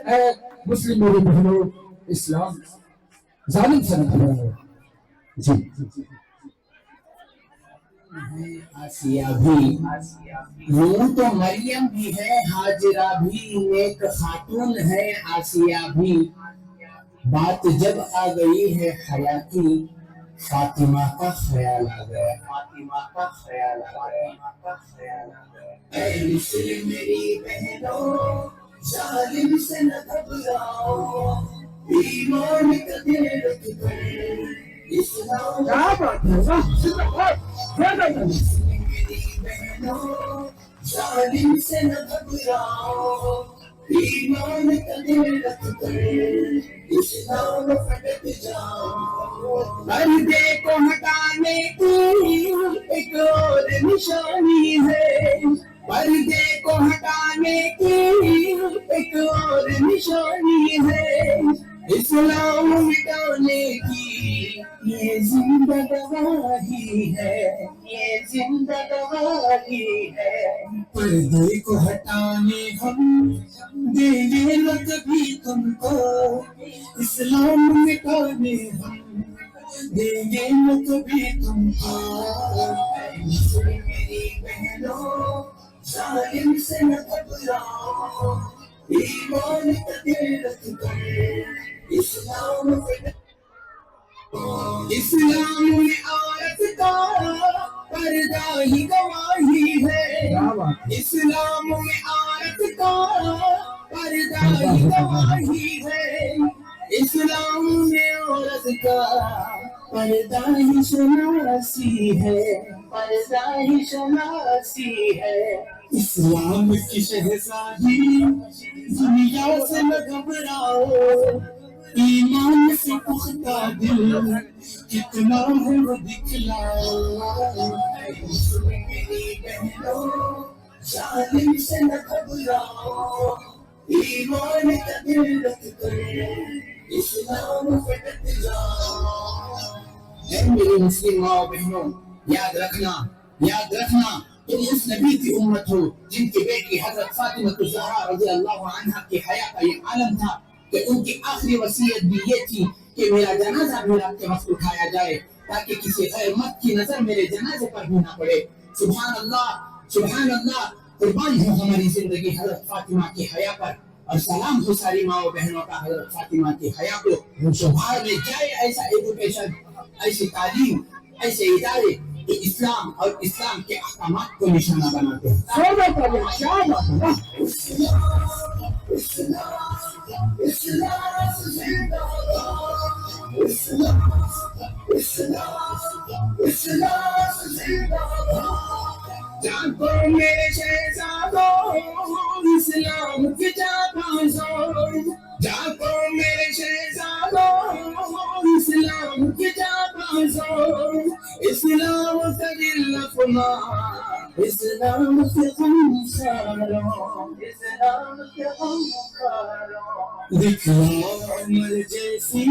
اے مسلم میری بہنوں، اسلام ظالم سے نہ گھبراؤ۔ جی آسیہ بھی نور تو مریم بھی ہے، ہاجرہ بھی نیک خاتون ہے، آسیہ بھی بات جب آ گئی ہے حیا کی، فاطمہ کا خیال آ گیا، فاطمہ کا خیال آ گیا، فاطمہ کا خیال آ گیا۔ اے مسلم میری بہنوں، ظالم سے نہ گھبراؤ، ایمان کا دل رکھ کر اسلام کیا بات ہے، میری بہنوں، ظالم سے نہ گھبراؤ، ایمان کا دل رکھ کر اسلام پھٹک جاؤ۔ پردے کو ہٹانے کی ایک اور نشانی ہے، پردے کو ہٹانے کی ایک اور نشانی ہے، اسلام مٹانے کی یہ زندہ گواہی ہے، یہ زندہ گواہی ہے۔ پردے کو ہٹانے ہم دیں گے نہ کبھی تم کو، اسلام مٹانے ہم دیں گے نہ کبھی تم کو۔ اے مسلم میری بہنوں، ظالم سے نہ گھبراؤ، ایمان کا دل رکھ کر اسلام اسلام میں عورت کا پردہ ہی گواہی ہے، اسلام میں عورت کا پردہ ہی گواہی ہے، اسلام میں عورت کا پردہ ہی شناسی ہے، پردہ ہی شناسی ہے۔ اسلام کی شہزادی دنیا سے نہ گھبراؤ، ایمان سے پختہ دل کتنا ہے وہ دکھلاؤ۔ اے مسلم میری بہنوں، ظالم سے نہ گھبراؤ، ایمان کا دل رکھ کر اسلام پھٹک جاؤ۔ اے میری مسلم ماں و بہنوں، یاد رکھنا، یاد رکھنا، تم اس نبی کی امت ہو جن کی بیٹی حضرت فاطمہ الزہرا رضی اللہ عنہا کی حیا کا یہ عالم تھا کہ ان کی آخری وصیت بھی یہ تھی کہ میرا جنازہ بھی رات کے وقت اٹھایا جائے تاکہ کسی غیر مرد کی نظر میرے جنازے پر بھی نہ پڑے۔ سبحان اللہ، سبحان اللہ، قربان ہو ہماری زندگی حضرت فاطمہ کی حیا پر، اور سلام ہو ساری ماں و بہنوں کا حضرت فاطمہ کی حیا کو۔ باہر میں جائے ایسا ایجوکیشن، ایسی تعلیم، ایسے ادارے جو اسلام اور اسلام کے احکامات کو نشانہ بناتے ہیں۔ جاگو میرے شہزادوں، اسلام کے جانبازوں، جاگو میرے شہزادوں، اسلام کے جانبازوں، اسلام کا دل اپنا، اسلام کے غم خاروں، اسلام کے غم خاروں۔ دکھلاؤ عمر جیسی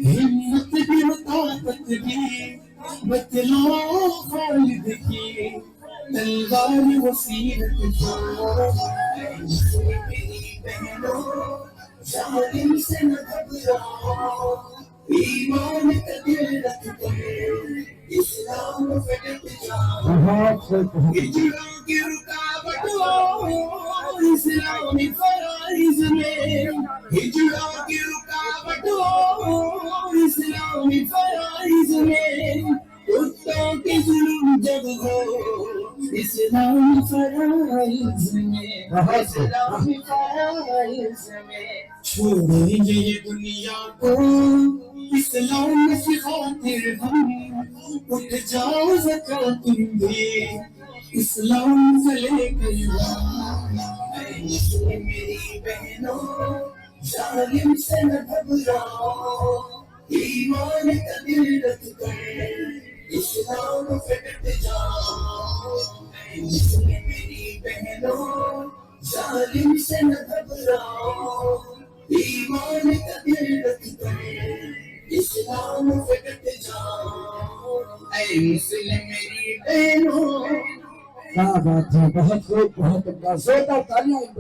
ہمت بھی و طاقت بھی، بتلاؤ خالد کی تلوار و سیرت جو۔ اے مسلم میری بہنوں، ظالم سے نہ گھبراؤ، ایمان کا دل رکھ کر اسلام پھٹک جاؤ۔ ہجروں کی رکاوٹ ہو اسلامی فرائض میں، ہجروں کی رکاوٹ ہو اسلامی فرائض میں، کتوں کے ظلم جب ہو اسلامی فرائض میں، اسلامی فرائض میں۔ چھوڑیں گے یہ دنیا کو اسلام کی خاطر ہم، اٹھ جاؤ زکوٰۃ تم بھی اسلام سے لے کر۔ اے مسلم میری بہنوں، ظالم سے نہ گھبراؤ، ایمان کا دل رکھ کر اسلام پھٹک جاؤ۔ اے مسلم میری بہنوں، ظالم سے نہ گھبراؤ، ایمان کا دل رکھ کر اسلام پھٹک جاؤ۔ اے مسلم میری بہنوں۔ کیا بات ہے، بہت خوب، بہت زوردار تالیاں۔